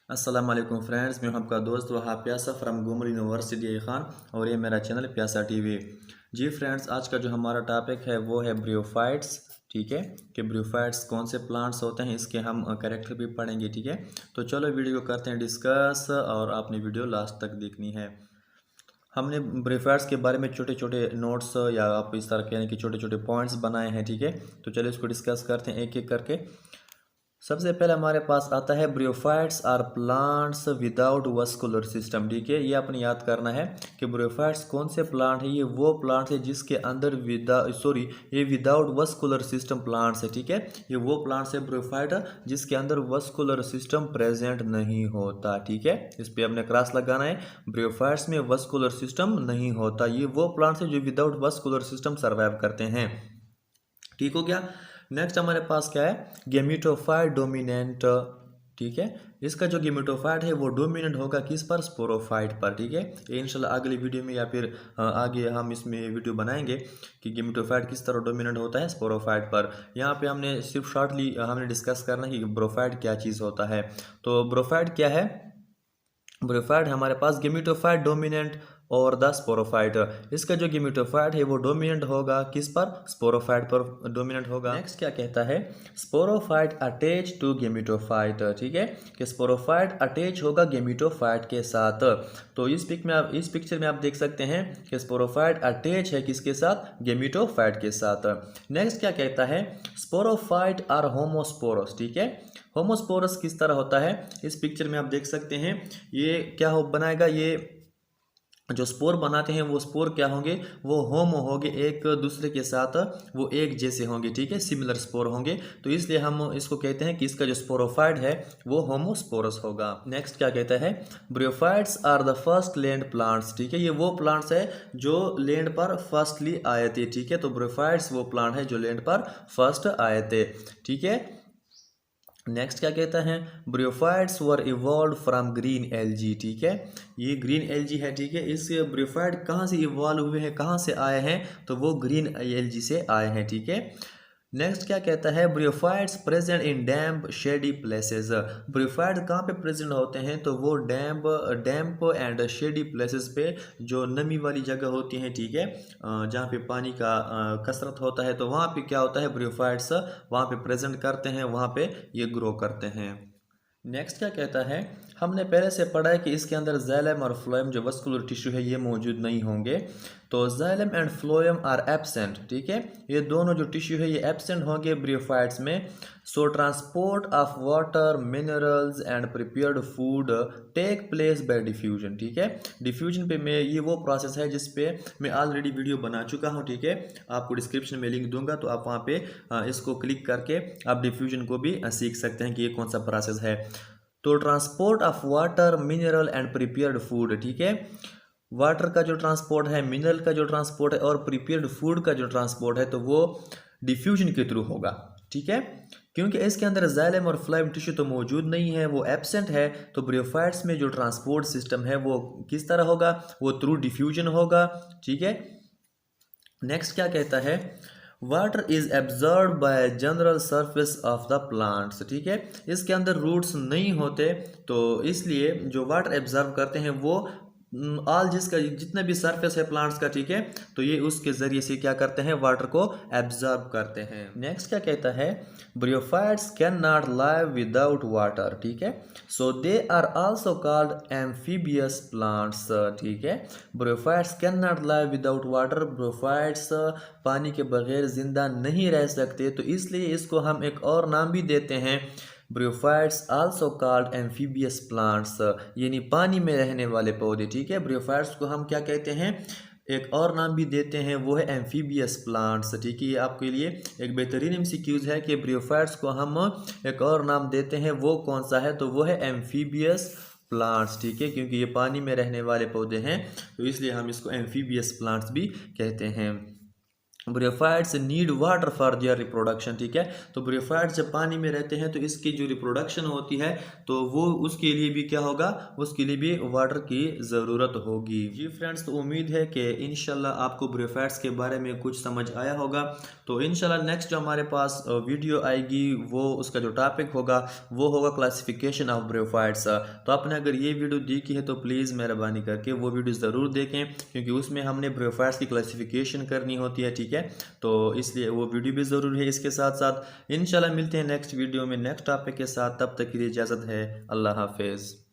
अस्सलाम वालेकुम फ्रेंड्स, मैं हूं आपका दोस्त वहाँ प्यासा फ्रॉम घूमर यूनिवर्सिटी खान और ये मेरा चैनल प्यासा टीवी। जी फ्रेंड्स, आज का जो हमारा टॉपिक है वो है ब्रियोफाइट्स। ठीक है कि ब्रियोफाइट्स कौन से प्लांट्स होते हैं, इसके हम कैरेक्टर भी पढ़ेंगे। ठीक है, तो चलो वीडियो को करते हैं डिस्कस और आपने वीडियो लास्ट तक देखनी है। हमने ब्रियोफाइट्स के बारे में छोटे छोटे नोट्स या आप इस तरह कहें कि छोटे छोटे पॉइंट्स बनाए हैं। ठीक है, तो चलिए इसको डिस्कस करते हैं एक एक करके। सबसे पहले हमारे पास आता है bryophytes are plants without vascular system. ठीक है, ये अपने याद करना है कि ब्रियोफाइट्स कौन से प्लांट है। ये वो प्लांट है जिसके अंदर ये विदाउट वस्कुलर सिस्टम प्लांट्स है। ठीक है, ये वो प्लांट्स है ब्रियोफाइट जिसके अंदर वस्कुलर सिस्टम प्रेजेंट नहीं होता। ठीक है, इस पे हमने क्रॉस लगाना है। ब्रियोफाइट्स में वस्कुलर सिस्टम नहीं होता, ये वो प्लांट्स है जो विदाउट वस्कुलर सिस्टम सर्वाइव करते हैं। ठीक हो गया। नेक्स्ट हमारे पास क्या है, गेमिटोफाइट डोमिनेंट। ठीक है, इसका जो गेमिटोफाइट है वो डोमिनेंट होगा किस पर, स्पोरोफाइट पर। ठीक है, ये इंशाल्लाह अगली वीडियो में या फिर आगे हम इसमें वीडियो बनाएंगे कि गेमिटोफाइट किस तरह डोमिनेंट होता है स्पोरोफाइट पर। यहाँ पे हमने सिर्फ शॉर्टली हमने डिस्कस करना है कि ब्रोफाइट क्या चीज़ होता है। तो ब्रोफाइट क्या है, ब्रोफाइट हमारे पास गेमिटोफाइट डोमिनेंट और द स्पोरोफाइट। इसका जो गेमिटोफाइट है वो डोमिनेंट होगा किस पर, स्पोरोफाइट पर डोमिनेंट होगा। नेक्स्ट क्या कहता है, स्पोरोफाइट अटैच टू गेमिटोफाइट। ठीक है, कि स्पोरोफाइट अटैच होगा गेमिटोफाइट के साथ। तो इस पिक्चर में आप देख सकते हैं कि स्पोरोफाइट अटैच है किसके साथ, गेमिटोफाइट के साथ। नेक्स्ट क्या कहता है, स्पोरोफाइट आर होमोस्पोरस। ठीक है, होमोस्पोरस किस तरह होता है, इस पिक्चर में आप देख सकते हैं। ये क्या हो बनाएगा, ये जो स्पोर बनाते हैं वो स्पोर क्या होंगे, वो होमो होंगे, एक दूसरे के साथ वो एक जैसे होंगे। ठीक है, सिमिलर स्पोर होंगे, तो इसलिए हम इसको कहते हैं कि इसका जो स्पोरोफाइट है वो होमोस्पोरस होगा। नेक्स्ट क्या कहता है, bryophytes are the first land plants. ठीक है, ये वो प्लांट्स है जो लैंड पर फर्स्टली आए थे। ठीक है, तो ब्रियोफाइट्स वो प्लांट है जो लैंड पर फर्स्ट आए थे। ठीक है, नेक्स्ट क्या कहता है, bryophytes were evolve from green algae. ठीक है, ये ग्रीन एल्जी है। ठीक है, इस ब्रियोफाइट कहाँ से इवॉल्व हुए हैं, कहाँ से आए हैं, तो वो ग्रीन एल्जी से आए हैं। ठीक है, नेक्स्ट क्या कहता है, bryophytes present in damp shady places. Bryophyte कहाँ पे प्रेजेंट होते हैं, तो वो डैम्प एंड शेडी प्लेसेस पे, जो नमी वाली जगह होती हैं। ठीक है, जहाँ पे पानी का कसरत होता है, तो वहाँ पे क्या होता है, ब्रियोफाइट्स वहाँ पे प्रेजेंट करते हैं, वहाँ पे ये ग्रो करते हैं। नेक्स्ट क्या कहता है, हमने पहले से पढ़ा है कि इसके अंदर जाइलम और फ्लोएम जो वस्कुलर टिश्यू है ये मौजूद नहीं होंगे। तो xylem and phloem are absent. ठीक है, ये दोनों जो टिश्यू है ये एब्सेंट होंगे ब्रियोफाइट्स में। So transport of water, minerals and prepared food take place by diffusion. ठीक है, डिफ्यूजन पे मैं ये वो प्रोसेस है जिस पे मैं ऑलरेडी वीडियो बना चुका हूँ। ठीक है, आपको डिस्क्रिप्शन में लिंक दूंगा, तो आप वहाँ पे इसको क्लिक करके आप डिफ्यूजन को भी सीख सकते हैं कि ये कौन सा प्रोसेस है। तो transport of water, mineral and prepared food. ठीक है, वाटर का जो ट्रांसपोर्ट है, मिनरल का जो ट्रांसपोर्ट है और प्रिपेयर्ड फूड का जो ट्रांसपोर्ट है, तो वो डिफ्यूजन के थ्रू होगा। ठीक है, क्योंकि इसके अंदर जाइलम और फ्लोएम टिश्यू तो मौजूद नहीं है, वो एब्सेंट है, तो ब्रियोफाइट्स में जो ट्रांसपोर्ट सिस्टम है वो किस तरह होगा, वो थ्रू डिफ्यूजन होगा। ठीक है, नेक्स्ट क्या कहता है, water is absorb by general surface of the plants. ठीक है, इसके अंदर रूट्स नहीं होते, तो इसलिए जो वाटर एब्जॉर्ब करते हैं वो ऑल जिसका जितना भी सरफेस है प्लांट्स का। ठीक है, तो ये उसके जरिए से क्या करते हैं, वाटर को एब्जॉर्ब करते हैं। नेक्स्ट क्या कहता है, bryophytes can not live without water. ठीक है, so they are also called amphibious plants. ठीक है, bryophytes can not live without water, bryophytes पानी के बगैर जिंदा नहीं रह सकते, तो इसलिए इसको हम एक और नाम भी देते हैं, bryophytes also called amphibious plants, यानी पानी में रहने वाले पौधे। ठीक है, ब्रियोफाइट्स को हम क्या कहते हैं, एक और नाम भी देते हैं, वो है एम्फीबियस प्लांट्स। ठीक है, ये आपके लिए एक बेहतरीन एमसीक्यूज है कि ब्रियोफाइट्स को हम एक और नाम देते हैं, वो कौन सा है, तो वो है एम्फीबियस प्लांट्स। ठीक है, क्योंकि ये पानी में रहने वाले पौधे हैं, तो इसलिए हम इसको एम्फीबियस प्लांट्स भी कहते हैं। Bryophytes need water for their reproduction, ठीक है। तो ब्रियोफाइट्स जब पानी में रहते हैं तो इसकी जो रिप्रोडक्शन होती है तो वो उसके लिए भी क्या होगा, उसके लिए भी वाटर की ज़रूरत होगी। जी फ्रेंड्स, तो उम्मीद है कि इंशाल्लाह आपको ब्रियोफाइट्स के बारे में कुछ समझ आया होगा। तो इंशाल्लाह नेक्स्ट जो हमारे पास वीडियो आएगी वो उसका जो टॉपिक होगा वो होगा क्लासिफिकेशन ऑफ ब्रियोफाइट्स। तो आपने अगर ये वीडियो देखी है तो प्लीज़ मेहरबानी करके वो वीडियो ज़रूर देखें, क्योंकि उसमें हमने ब्रियोफाइट्स की क्लासिफिकेशन करनी होती है, ठीक है। तो इसलिए वो वीडियो भी ज़रूरी है। इसके साथ साथ इंशाल्लाह मिलते हैं नेक्स्ट वीडियो में नेक्स्ट टॉपिक के साथ। तब तक के लिए इजाज़त है। अल्लाह हाफिज़।